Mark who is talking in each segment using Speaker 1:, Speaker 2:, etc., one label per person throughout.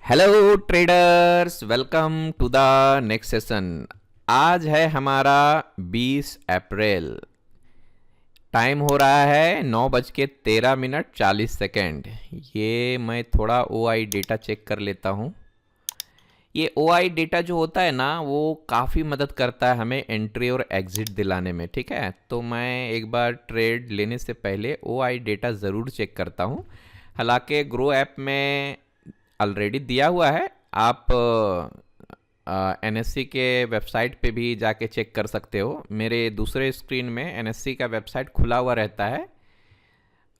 Speaker 1: Hello traders, welcome to the next session. आज है हमारा 20 अप्रैल। टाइम हो रहा है 9:13:40। ये मैं थोड़ा ओआई डेटा चेक कर लेता हूँ। ये ओआई डेटा जो होता है ना, वो काफ़ी मदद करता है हमें एंट्री और एग्जिट दिलाने में। ठीक है, तो मैं एक बार ट्रेड लेने से पहले ओआई डेटा ज़रूर चेक करता हूँ। हालांकि ग्रो ऐप में ऑलरेडी दिया हुआ है, आप एनएससी के वेबसाइट पे भी जाके चेक कर सकते हो। मेरे दूसरे स्क्रीन में एनएससी का वेबसाइट खुला हुआ रहता है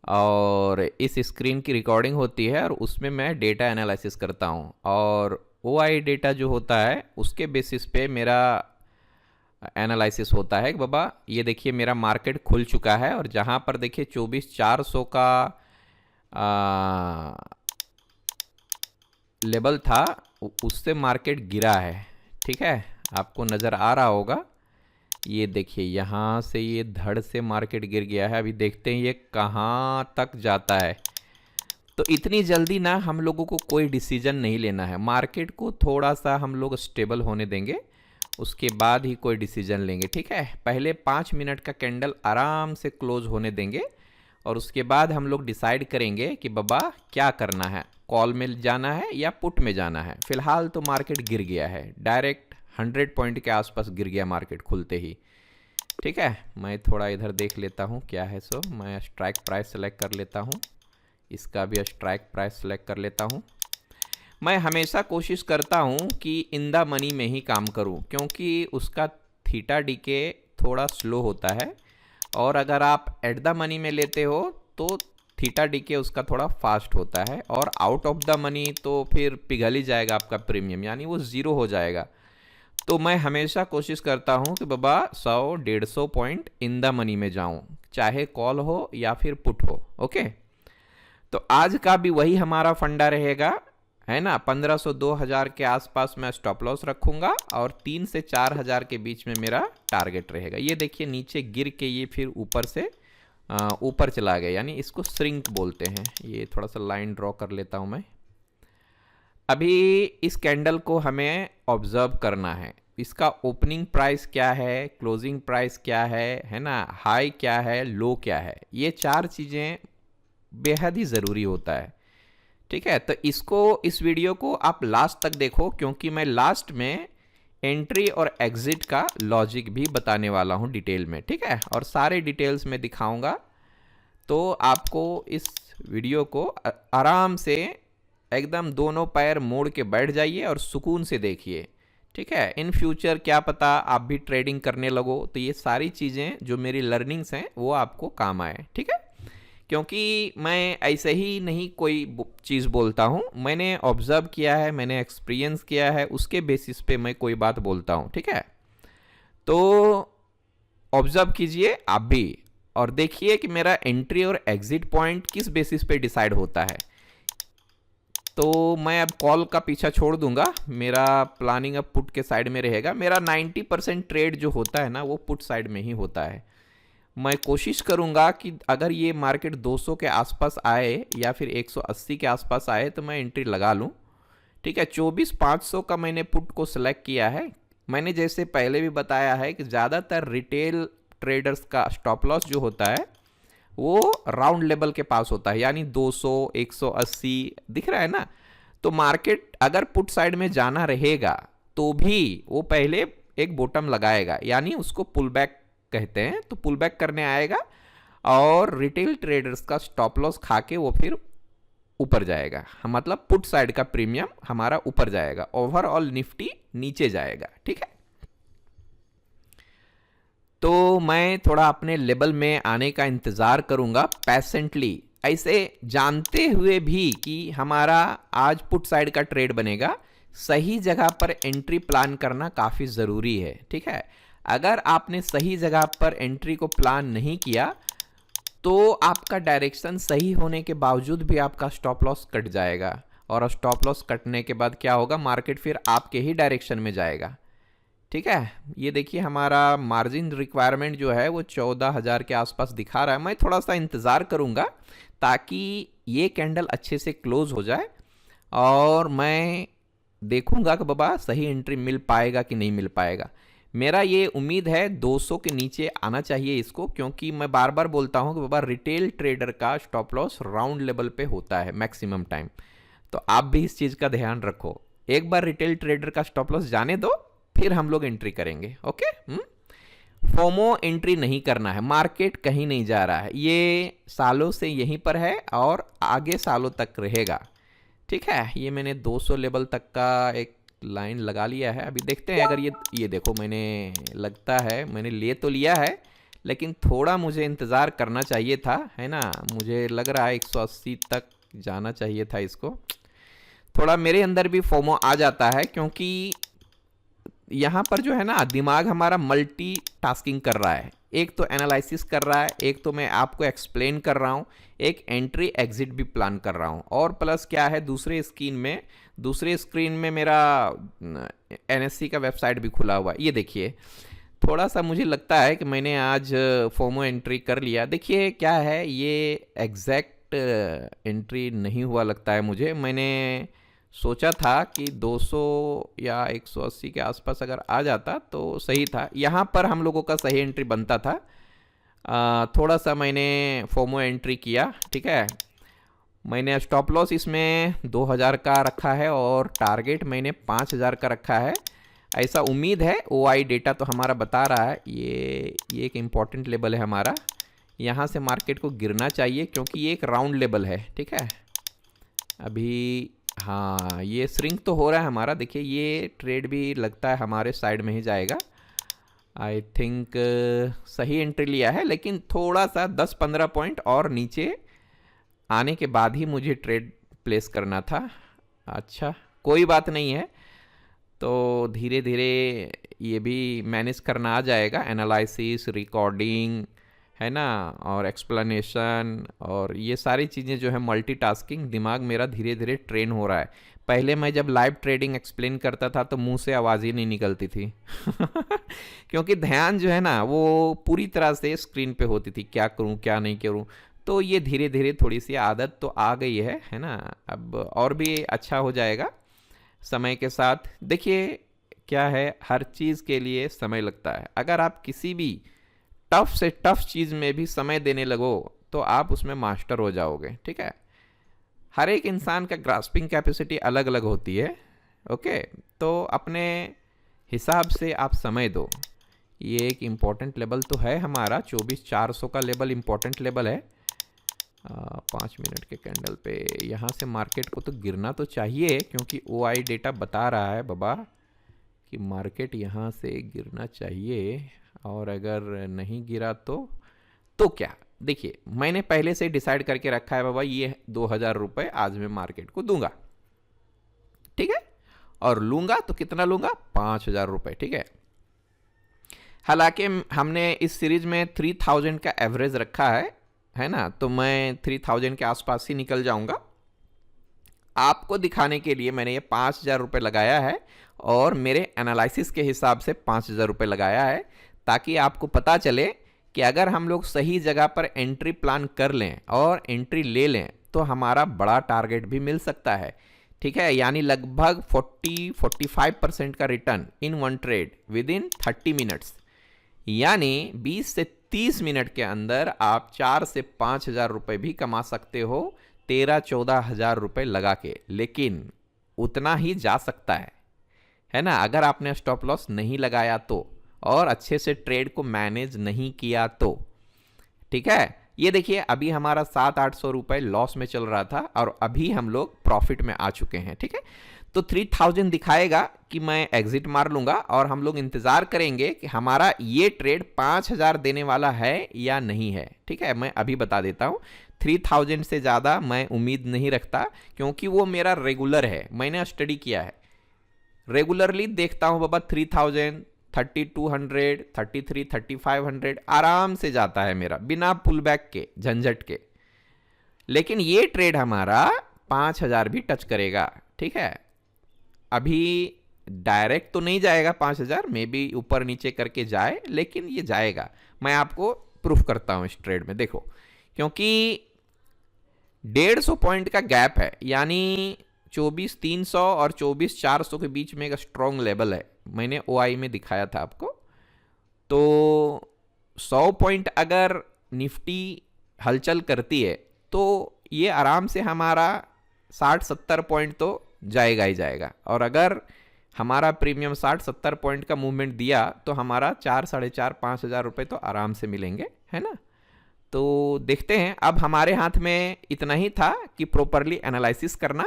Speaker 1: और इस स्क्रीन की रिकॉर्डिंग होती है और उसमें मैं डेटा एनालिसिस करता हूँ। और ओआई डेटा जो होता है उसके बेसिस पे मेरा एनालिसिस होता है कि बाबा ये देखिए मेरा मार्केट खुल चुका है और जहाँ पर देखिए 24,400 का लेवल था उससे मार्केट गिरा है। ठीक है, आपको नज़र आ रहा होगा। ये देखिए यहाँ से ये धड़ से मार्केट गिर गया है। अभी देखते हैं ये कहाँ तक जाता है। तो इतनी जल्दी ना हम लोगों को कोई डिसीजन नहीं लेना है। मार्केट को थोड़ा सा हम लोग स्टेबल होने देंगे, उसके बाद ही कोई डिसीजन लेंगे। ठीक है, पहले 5 मिनट का कैंडल आराम से क्लोज होने देंगे और उसके बाद हम लोग डिसाइड करेंगे कि बाबा क्या करना है, कॉल में जाना है या पुट में जाना है। फिलहाल तो मार्केट गिर गया है, डायरेक्ट 100 पॉइंट के आसपास गिर गया मार्केट खुलते ही। ठीक है, मैं थोड़ा इधर देख लेता हूँ क्या है। सो मैं स्ट्राइक प्राइस सेलेक्ट कर लेता हूँ, इसका भी स्ट्राइक प्राइस सेलेक्ट कर लेता हूँ। मैं हमेशा कोशिश करता हूँ कि इन द मनी में ही काम करूँ, क्योंकि उसका थीटा डीके थोड़ा स्लो होता है और अगर आप एट द मनी में लेते हो तो थीटा डीके उसका थोड़ा फास्ट होता है और आउट ऑफ द मनी तो फिर पिघल ही जाएगा आपका प्रीमियम, यानी वो ज़ीरो हो जाएगा। तो मैं हमेशा कोशिश करता हूँ कि बाबा 100-150 पॉइंट इन द मनी में जाऊँ, चाहे कॉल हो या फिर पुट हो। ओके, तो आज का भी वही हमारा फंडा रहेगा, है ना। 1500-2000 के आसपास मैं स्टॉप लॉस रखूंगा और 3 से 4000 के बीच में मेरा टारगेट रहेगा। ये देखिए नीचे गिर के ये फिर ऊपर से ऊपर चला गया, यानी इसको श्रिंक बोलते हैं। ये थोड़ा सा लाइन ड्रॉ कर लेता हूं मैं। अभी इस कैंडल को हमें ऑब्जर्व करना है, इसका ओपनिंग प्राइस क्या है, क्लोजिंग प्राइस क्या है ना, हाई क्या है, लो क्या है। ये 4 चीज़ें बेहद ही ज़रूरी होता है। ठीक है, तो इस वीडियो को आप लास्ट तक देखो, क्योंकि मैं लास्ट में एंट्री और एग्जिट का लॉजिक भी बताने वाला हूं डिटेल में। ठीक है, और सारे डिटेल्स में दिखाऊंगा, तो आपको इस वीडियो को आराम से एकदम दोनों पैर मोड़ के बैठ जाइए और सुकून से देखिए। ठीक है, इन फ्यूचर क्या पता आप भी ट्रेडिंग करने लगो तो ये सारी चीज़ें जो मेरी लर्निंग्स हैं वो आपको काम आए। ठीक है, क्योंकि मैं ऐसे ही नहीं कोई चीज़ बोलता हूँ, मैंने ऑब्जर्व किया है, मैंने एक्सपीरियंस किया है, उसके बेसिस पे मैं कोई बात बोलता हूँ। ठीक है, तो ऑब्जर्व कीजिए आप भी और देखिए कि मेरा एंट्री और एग्जिट पॉइंट किस बेसिस पे डिसाइड होता है। तो मैं अब कॉल का पीछा छोड़ दूंगा, मेरा प्लानिंग अब पुट के साइड में रहेगा। मेरा 90% ट्रेड जो होता है ना वो पुट साइड में ही होता है। मैं कोशिश करूंगा कि अगर ये मार्केट 200 के आसपास आए या फिर 180 के आसपास आए तो मैं एंट्री लगा लूं। ठीक है, 24,500 का मैंने पुट को सिलेक्ट किया है। मैंने जैसे पहले भी बताया है कि ज़्यादातर रिटेल ट्रेडर्स का स्टॉप लॉस जो होता है वो राउंड लेवल के पास होता है, यानी 200, 180 दिख रहा है ना। तो मार्केट अगर पुट साइड में जाना रहेगा तो भी वो पहले एक बॉटम लगाएगा, यानी उसको पुल बैक कहते हैं। तो पुल बैक करने आएगा और रिटेल ट्रेडर्स का स्टॉप लॉस खा के वो फिर ऊपर जाएगा, मतलब पुट साइड का प्रीमियम हमारा ऊपर जाएगा, ओवरऑल निफ्टी नीचे जाएगा। ठीक है, तो मैं थोड़ा अपने लेवल में आने का इंतज़ार करूंगा पैसेंटली, ऐसे जानते हुए भी कि हमारा आज पुट साइड का ट्रेड बनेगा। सही जगह पर एंट्री प्लान करना काफ़ी ज़रूरी है। ठीक है, अगर आपने सही जगह पर एंट्री को प्लान नहीं किया तो आपका डायरेक्शन सही होने के बावजूद भी आपका स्टॉप लॉस कट जाएगा और स्टॉप लॉस कटने के बाद क्या होगा, मार्केट फिर आपके ही डायरेक्शन में जाएगा। ठीक है, ये देखिए हमारा मार्जिन रिक्वायरमेंट जो है वो 14,000 के आसपास दिखा रहा है। मैं थोड़ा सा इंतज़ार करूंगा ताकि ये कैंडल अच्छे से क्लोज हो जाए और मैं देखूंगा कि बाबा सही एंट्री मिल पाएगा कि नहीं मिल पाएगा। मेरा ये उम्मीद है 200 के नीचे आना चाहिए इसको, क्योंकि मैं बार बार बोलता हूँ कि बाबा रिटेल ट्रेडर का स्टॉप लॉस राउंड लेवल पे होता है मैक्सिमम टाइम। तो आप भी इस चीज़ का ध्यान रखो। एक बार रिटेल ट्रेडर का स्टॉप लॉस जाने दो, फिर हम लोग एंट्री करेंगे। ओके। फोमो एंट्री नहीं करना है। मार्केट कहीं नहीं जा रहा है, ये सालों से यहीं पर है और आगे सालों तक रहेगा। ठीक है, ये मैंने 200 लेवल तक का एक लाइन लगा लिया है। अभी देखते हैं अगर ये देखो, मैंने लगता है मैंने ले तो लिया है, लेकिन थोड़ा मुझे इंतज़ार करना चाहिए था, है ना। मुझे लग रहा है 180 तक जाना चाहिए था इसको। थोड़ा मेरे अंदर भी फोमो आ जाता है, क्योंकि यहाँ पर जो है ना दिमाग हमारा मल्टी टास्किंग कर रहा है। एक तो एनालिसिस कर रहा है, एक तो मैं आपको एक्सप्लेन कर रहा हूँ, एक एंट्री एग्जिट भी प्लान कर रहा हूँ, और प्लस क्या है दूसरे स्क्रीन में मेरा एनएससी का वेबसाइट भी खुला हुआ है। ये देखिए, थोड़ा सा मुझे लगता है कि मैंने आज फोमो एंट्री कर लिया। देखिए क्या है, ये एग्जैक्ट एंट्री नहीं हुआ लगता है मुझे। मैंने सोचा था कि 200 या 180 के आसपास अगर आ जाता तो सही था। यहाँ पर हम लोगों का सही एंट्री बनता था। थोड़ा सा मैंने फोमो एंट्री किया। ठीक है, मैंने स्टॉप लॉस इसमें 2000 का रखा है और टारगेट मैंने 5000 का रखा है, ऐसा उम्मीद है। ओआई डेटा तो हमारा बता रहा है ये एक इम्पॉर्टेंट लेवल है हमारा। यहाँ से मार्केट को गिरना चाहिए, क्योंकि ये एक राउंड लेवल है। ठीक है, अभी हाँ ये श्रिंक तो हो रहा है हमारा। देखिए ये ट्रेड भी लगता है हमारे साइड में ही जाएगा। आई थिंक सही एंट्री लिया है, लेकिन थोड़ा सा 10-15 पॉइंट और नीचे आने के बाद ही मुझे ट्रेड प्लेस करना था। अच्छा कोई बात नहीं है, तो धीरे धीरे ये भी मैनेज करना आ जाएगा। एनालिसिस, रिकॉर्डिंग, है ना, और एक्सप्लेनेशन, और ये सारी चीज़ें जो है मल्टीटास्किंग, दिमाग मेरा धीरे धीरे ट्रेन हो रहा है। पहले मैं जब लाइव ट्रेडिंग एक्सप्लेन करता था तो मुंह से आवाज़ ही नहीं निकलती थी क्योंकि ध्यान जो है ना वो पूरी तरह से स्क्रीन पे होती थी, क्या करूं क्या नहीं करूं। तो ये धीरे धीरे थोड़ी सी आदत तो आ गई है ना। अब और भी अच्छा हो जाएगा समय के साथ। देखिए क्या है, हर चीज़ के लिए समय लगता है। अगर आप किसी भी टफ से टफ चीज़ में भी समय देने लगो तो आप उसमें मास्टर हो जाओगे। ठीक है, हर एक इंसान का ग्रास्पिंग कैपेसिटी अलग अलग होती है। ओके, तो अपने हिसाब से आप समय दो। ये एक इम्पॉर्टेंट लेवल तो है हमारा, 24,400 का लेवल इम्पॉर्टेंट लेवल है। 5 मिनट के कैंडल पे यहाँ से मार्केट को तो गिरना तो चाहिए, क्योंकि ओआई डेटा बता रहा है बाबा कि मार्केट यहाँ से गिरना चाहिए। और अगर नहीं गिरा तो क्या, देखिए मैंने पहले से डिसाइड करके रखा है बाबा, ये 2000 रुपये आज मैं मार्केट को दूंगा। ठीक है, और लूंगा तो कितना लूंगा, 5000 रुपये। ठीक है, हालांकि हमने इस सीरीज में 3000 का एवरेज रखा है ना, तो मैं 3000 के आसपास ही निकल जाऊंगा। आपको दिखाने के लिए मैंने ये 5000 रुपये लगाया है, और मेरे एनालिसिस के हिसाब से 5000 रुपये लगाया है, ताकि आपको पता चले कि अगर हम लोग सही जगह पर एंट्री प्लान कर लें और एंट्री ले लें तो हमारा बड़ा टारगेट भी मिल सकता है। ठीक है, यानी लगभग 40-45% का return in one trade with in 30 minutes, यानी 20 से 30 मिनट के अंदर आप 4 से 5,000 रुपये भी कमा सकते हो, 13-14 हज़ार रुपये लगा के। लेकिन उतना ही जा सकता है ना, अगर आपने स्टॉप लॉस नहीं लगाया तो, और अच्छे से ट्रेड को मैनेज नहीं किया तो। ठीक है, ये देखिए अभी हमारा 700-800 रुपये लॉस में चल रहा था, और अभी हम लोग प्रॉफिट में आ चुके हैं। ठीक है, तो 3000 दिखाएगा कि मैं एग्जिट मार लूंगा, और हम लोग इंतजार करेंगे कि हमारा ये ट्रेड 5000 देने वाला है या नहीं है। ठीक है, मैं अभी बता देता हूँ, 3000 से ज़्यादा मैं उम्मीद नहीं रखता, क्योंकि वो मेरा रेगुलर है। मैंने स्टडी किया है, रेगुलरली देखता हूँ बाबा, 3000, 3200, 33, 3500 आराम से जाता है मेरा, बिना पुल बैक के, झंझट के। लेकिन ये ट्रेड हमारा 5000 भी टच करेगा। ठीक है, अभी डायरेक्ट तो नहीं जाएगा 5000, मे बी ऊपर नीचे करके जाए, लेकिन ये जाएगा। मैं आपको प्रूफ करता हूं इस ट्रेड में, देखो, क्योंकि 150 पॉइंट का गैप है, यानी 24,300 और 24,400 के बीच में एक स्ट्रॉन्ग लेवल है, मैंने ओआई में दिखाया था आपको। तो 100 पॉइंट अगर निफ्टी हलचल करती है तो ये आराम से हमारा 60-70 पॉइंट तो जाएगा ही जाएगा। और अगर हमारा प्रीमियम 60-70 पॉइंट का मूवमेंट दिया तो हमारा 4-4,500 रुपये तो आराम से मिलेंगे, है ना। तो देखते हैं, अब हमारे हाथ में इतना ही था कि प्रॉपरली एनालिसिस करना,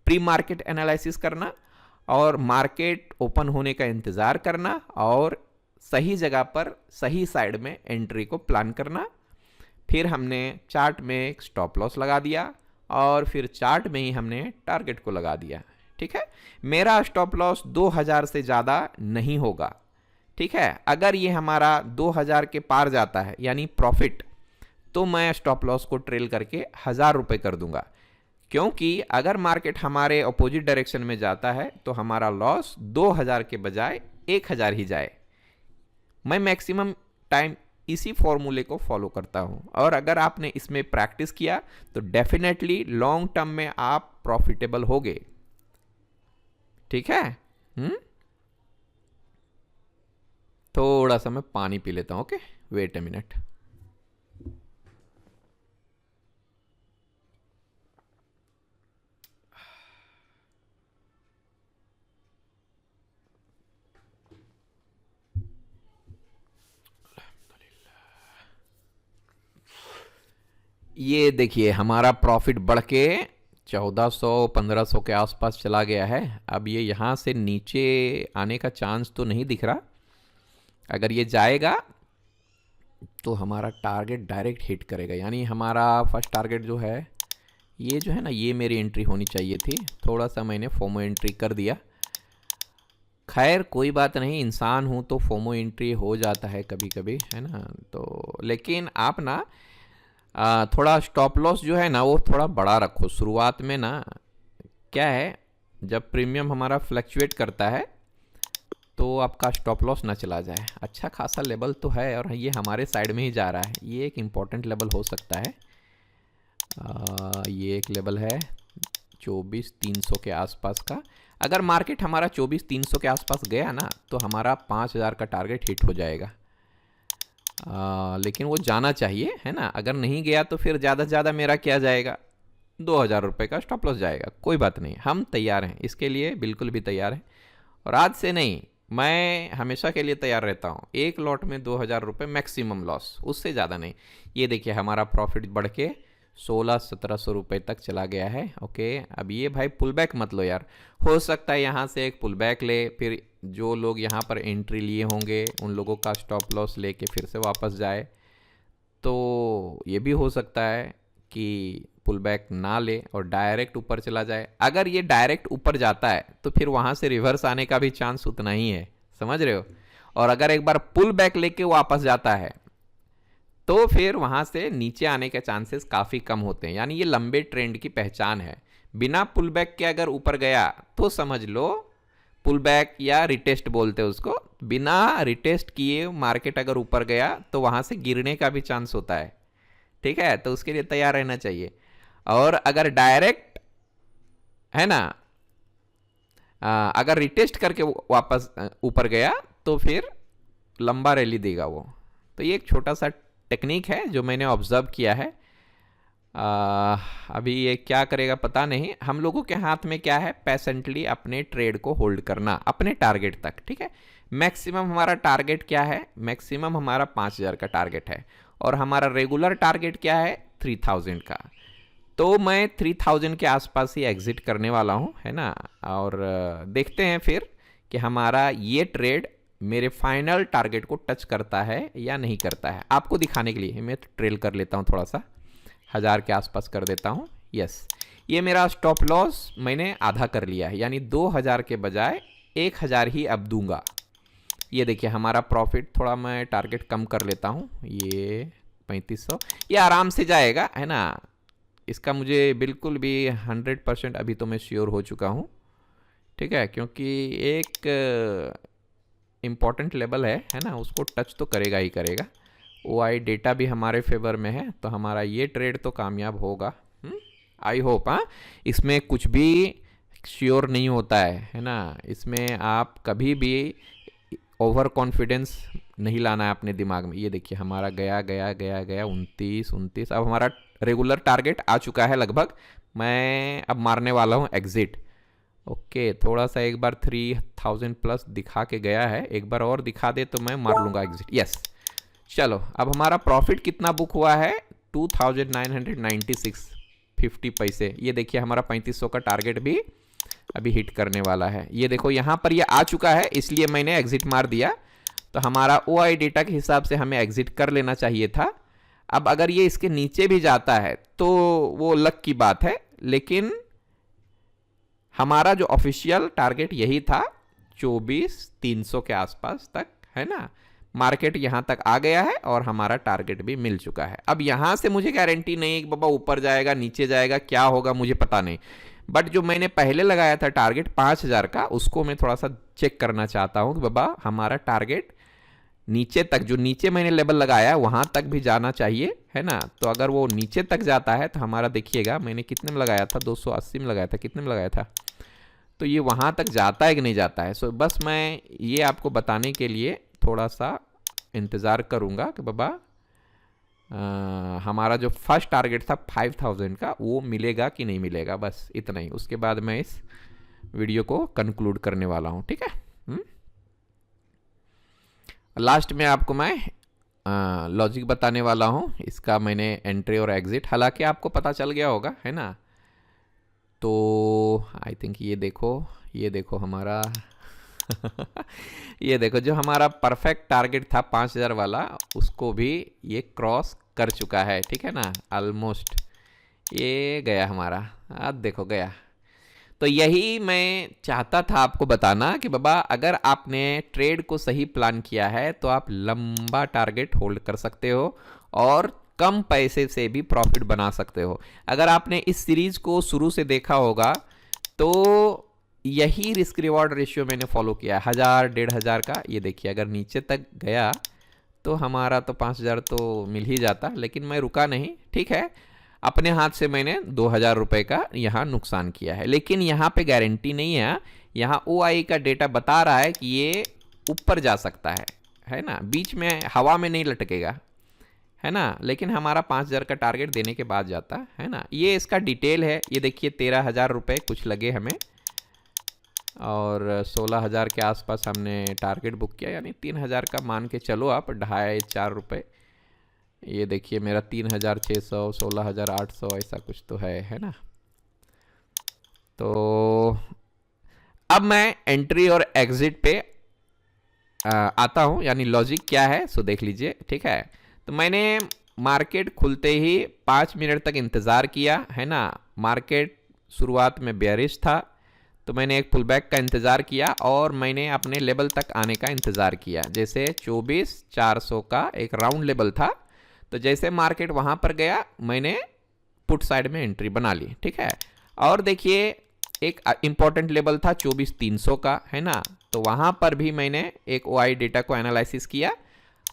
Speaker 1: प्री मार्केट एनालिसिस करना और मार्केट ओपन होने का इंतज़ार करना और सही जगह पर सही साइड में एंट्री को प्लान करना। फिर हमने चार्ट में एक स्टॉप लॉस लगा दिया और फिर चार्ट में ही हमने टारगेट को लगा दिया, ठीक है। मेरा स्टॉप लॉस 2000 से ज़्यादा नहीं होगा, ठीक है। अगर ये हमारा 2000 के पार जाता है यानी प्रॉफिट, तो मैं स्टॉप लॉस को ट्रेल करके 1000 रुपये कर दूंगा, क्योंकि अगर मार्केट हमारे अपोजिट डायरेक्शन में जाता है तो हमारा लॉस 2000 के बजाय 1000 ही जाए। मैं मैक्सिमम टाइम इसी फॉर्मूले को फॉलो करता हूं और अगर आपने इसमें प्रैक्टिस किया तो डेफिनेटली लॉन्ग टर्म में आप प्रॉफिटेबल होगे, ठीक है। थोड़ा सा मैं पानी पी लेता हूं, ओके, वेट ए मिनट। ये देखिए हमारा प्रॉफिट बढ़ के 1400-1500 के आसपास चला गया है। अब ये यहाँ से नीचे आने का चांस तो नहीं दिख रहा। अगर ये जाएगा तो हमारा टारगेट डायरेक्ट हिट करेगा, यानी हमारा फर्स्ट टारगेट जो है ये जो है ना, ये मेरी एंट्री होनी चाहिए थी। थोड़ा सा मैंने फोमो एंट्री कर दिया। खैर कोई बात नहीं, इंसान हूँ तो फोमो एंट्री हो जाता है कभी कभी, है ना। तो लेकिन आप ना थोड़ा स्टॉप लॉस जो है ना वो थोड़ा बड़ा रखो शुरुआत में ना। क्या है, जब प्रीमियम हमारा फ्लक्चुएट करता है तो आपका स्टॉप लॉस ना चला जाए। अच्छा खासा लेवल तो है और ये हमारे साइड में ही जा रहा है, ये एक इम्पॉर्टेंट लेवल हो सकता है। ये एक लेवल है 24,300 के आसपास का। अगर मार्केट हमारा 24,300 के आसपास गया ना तो हमारा 5000 का टारगेट हिट हो जाएगा। लेकिन वो जाना चाहिए, है ना। अगर नहीं गया तो फिर ज़्यादा से ज़्यादा मेरा क्या जाएगा, 2000 रुपये का स्टॉप लॉस जाएगा। कोई बात नहीं, हम तैयार हैं इसके लिए, बिल्कुल भी तैयार हैं। और आज से नहीं, मैं हमेशा के लिए तैयार रहता हूँ। एक लॉट में 2000 रुपये मैक्सिमम लॉस, उससे ज़्यादा नहीं। ये देखिए हमारा प्रॉफिट बढ़ के 1600-1700 रुपये तक चला गया है, ओके। अब ये भाई पुल बैक मत लो यार, हो सकता है यहाँ से एक पुल बैक ले, फिर जो लोग यहाँ पर एंट्री लिए होंगे उन लोगों का स्टॉप लॉस लेके फिर से वापस जाए। तो ये भी हो सकता है कि पुल बैक ना ले और डायरेक्ट ऊपर चला जाए। अगर ये डायरेक्ट ऊपर जाता है तो फिर वहाँ से रिवर्स आने का भी चांस उतना ही है, समझ रहे हो। और अगर एक बार पुल बैक लेके वापस जाता है तो फिर वहाँ से नीचे आने के चांसेस काफ़ी कम होते हैं। यानी ये लंबे ट्रेंड की पहचान है। बिना पुल बैक के अगर ऊपर गया तो समझ लो पुल बैक या रिटेस्ट बोलते हैं उसको। बिना रिटेस्ट किए मार्केट अगर ऊपर गया तो वहाँ से गिरने का भी चांस होता है, ठीक है। तो उसके लिए तैयार रहना चाहिए। और अगर डायरेक्ट, है ना, अगर रिटेस्ट करके वापस ऊपर गया तो फिर लंबा रैली देगा वो। तो ये एक छोटा सा टेक्निक है जो मैंने ऑब्जर्व किया है। अभी ये क्या करेगा पता नहीं। हम लोगों के हाथ में क्या है, पेशेंटली अपने ट्रेड को होल्ड करना अपने टारगेट तक, ठीक है। मैक्सिमम हमारा टारगेट क्या है, मैक्सिमम हमारा 5000 का टारगेट है और हमारा रेगुलर टारगेट क्या है 3000 का। तो मैं 3000 के आसपास ही एग्जिट करने वाला हूँ, है ना। और देखते हैं फिर कि हमारा ये ट्रेड मेरे फाइनल टारगेट को टच करता है या नहीं करता है। आपको दिखाने के लिए मैं ट्रेल कर लेता हूँ, थोड़ा सा 1000 के आसपास कर देता हूँ। यस, ये मेरा स्टॉप लॉस मैंने आधा कर लिया है, यानी 2000 के बजाय 1000 ही अब दूंगा। ये देखिए हमारा प्रॉफिट, थोड़ा मैं टारगेट कम कर लेता हूँ, ये 3500, ये आराम से जाएगा, है ना। इसका मुझे बिल्कुल भी 100% अभी तो मैं श्योर हो चुका हूँ, ठीक है। क्योंकि एक इम्पॉर्टेंट लेवल है ना, उसको टच तो करेगा ही करेगा। ओआई डेटा भी हमारे फेवर में है तो हमारा ये ट्रेड तो कामयाब होगा, आई होप। हाँ, इसमें कुछ भी श्योर नहीं होता है ना। इसमें आप कभी भी ओवर कॉन्फिडेंस नहीं लाना है अपने दिमाग में। ये देखिए हमारा गया गया गया गया 29। अब हमारा रेगुलर टारगेट आ चुका है लगभग। मैं अब मारने वाला हूँ एग्जिट। ओके, थोड़ा सा एक बार 3000 प्लस दिखा के गया है, एक बार और दिखा दे तो मैं मार लूँगा एग्जिट। यस, चलो अब हमारा प्रॉफिट कितना बुक हुआ है 2996 50 पैसे। ये देखिए हमारा 3500 का टारगेट भी अभी हिट करने वाला है। ये देखो यहाँ पर ये आ चुका है, इसलिए मैंने एग्जिट मार दिया। तो हमारा OI डेटा के हिसाब से हमें एग्जिट कर लेना चाहिए था। अब अगर ये इसके नीचे भी जाता है तो वो लक की बात है, लेकिन हमारा जो ऑफिशियल टारगेट यही था 24300 के आसपास तक, है ना। मार्केट यहाँ तक आ गया है और हमारा टारगेट भी मिल चुका है। अब यहाँ से मुझे गारंटी नहीं है कि बाबा ऊपर जाएगा नीचे जाएगा, क्या होगा मुझे पता नहीं। बट जो मैंने पहले लगाया था टारगेट 5000 का, उसको मैं थोड़ा सा चेक करना चाहता हूँ कि बाबा हमारा टारगेट नीचे तक, जो नीचे मैंने लेवल लगाया है वहाँ तक भी जाना चाहिए, है ना। तो अगर वो नीचे तक जाता है तो हमारा देखिएगा मैंने कितने में लगाया था, 280 में लगाया था, कितने में लगाया था, तो ये वहाँ तक जाता है कि नहीं जाता है। सो बस मैं ये आपको बताने के लिए थोड़ा सा इंतज़ार करूँगा कि बाबा हमारा जो फर्स्ट टारगेट था 5000 का वो मिलेगा कि नहीं मिलेगा, बस इतना ही। उसके बाद मैं इस वीडियो को कंक्लूड करने वाला हूँ, ठीक है। लास्ट में आपको मैं लॉजिक बताने वाला हूँ इसका। मैंने एंट्री और एग्जिट हालांकि आपको पता चल गया होगा, है ना। तो आई थिंक ये देखो हमारा ये देखो जो हमारा परफेक्ट टारगेट था 5000 वाला, उसको भी ये क्रॉस कर चुका है, ठीक है ना। ऑलमोस्ट ये गया हमारा, आज देखो गया। तो यही मैं चाहता था आपको बताना कि बाबा अगर आपने ट्रेड को सही प्लान किया है तो आप लंबा टारगेट होल्ड कर सकते हो और कम पैसे से भी प्रॉफिट बना सकते हो। अगर आपने इस सीरीज को शुरू से देखा होगा तो यही रिस्क रिवॉर्ड रेशियो मैंने फॉलो किया है, 1000-1500 का। ये देखिए अगर नीचे तक गया तो हमारा तो 5000 तो मिल ही जाता, लेकिन मैं रुका नहीं, ठीक है। अपने हाथ से मैंने 2000 रुपये का यहाँ नुकसान किया है, लेकिन यहाँ पे गारंटी नहीं है। यहाँ OI का डेटा बता रहा है कि ये ऊपर जा सकता है ना, बीच में हवा में नहीं लटकेगा, है ना। लेकिन हमारा 5000 का टारगेट देने के बाद जाता है ना। ये इसका डिटेल है, ये देखिए 13000 रुपये कुछ लगे हमें और 16000 के आसपास हमने टारगेट बुक किया, यानी 3000 का मान के चलो आप, 2.5-4 रुपये। ये देखिए मेरा 3600, 16800 ऐसा कुछ तो है ना। तो अब मैं एंट्री और एग्जिट पे आता हूँ, यानी लॉजिक क्या है सो देख लीजिए, ठीक है। तो मैंने मार्केट खुलते ही 5 मिनट तक इंतज़ार किया, है ना। मार्केट शुरुआत में बेयरिश था तो मैंने एक पुल बैक का इंतज़ार किया और मैंने अपने लेवल तक आने का इंतज़ार किया। जैसे 24400 का एक राउंड लेवल था, तो जैसे मार्केट वहाँ पर गया मैंने पुट साइड में एंट्री बना ली, ठीक है। और देखिए एक इम्पॉर्टेंट लेवल था 24300 का, है ना। तो वहाँ पर भी मैंने एक OI डेटा को एनालिसिस किया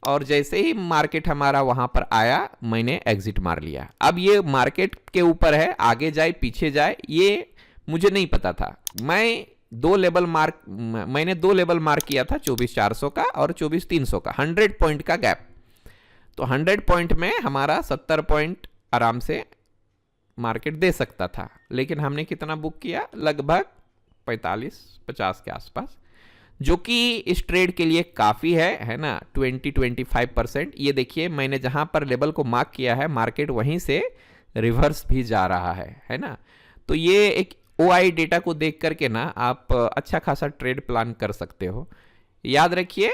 Speaker 1: और जैसे ही मार्केट हमारा वहाँ पर आया मैंने एग्जिट मार लिया। अब ये मार्केट के ऊपर है, आगे जाए पीछे जाए ये मुझे नहीं पता था। मैंने 2 लेवल मार्क किया था 24400 का और 24300 का, 100 पॉइंट का गैप। तो 100 पॉइंट में हमारा 70 पॉइंट आराम से मार्केट दे सकता था, लेकिन हमने कितना बुक किया, लगभग 45-50 के आसपास, जो कि इस ट्रेड के लिए काफ़ी है ना। 20-25%। ये देखिए मैंने जहाँ पर लेवल को मार्क किया है मार्केट वहीं से रिवर्स भी जा रहा है ना। तो ये एक OI डेटा को देख करके ना आप अच्छा खासा ट्रेड प्लान कर सकते हो। याद रखिए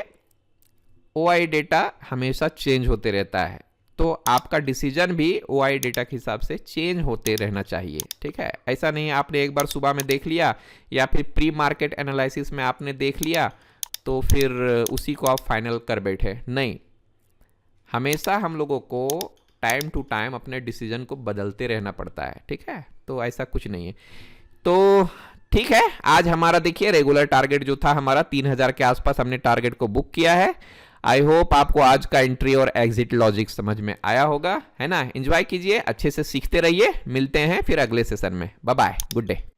Speaker 1: OI डेटा हमेशा चेंज होते रहता है, तो आपका डिसीजन भी OI डेटा के हिसाब से चेंज होते रहना चाहिए, ठीक है। ऐसा नहीं आपने एक बार सुबह में देख लिया या फिर प्री मार्केट एनालिसिस में आपने देख लिया तो फिर उसी को आप फाइनल कर बैठे, नहीं। हमेशा हम लोगों को टाइम टू टाइम अपने डिसीजन को बदलते रहना पड़ता है, ठीक है। तो ऐसा कुछ नहीं है। तो ठीक है, आज हमारा देखिए रेगुलर टारगेट जो था हमारा 3000 के आसपास हमने टारगेट को बुक किया है। आई होप आपको आज का एंट्री और एग्जिट लॉजिक समझ में आया होगा, है ना। एंजॉय कीजिए, अच्छे से सीखते रहिए। मिलते हैं फिर अगले सेशन में। Bye bye, good day.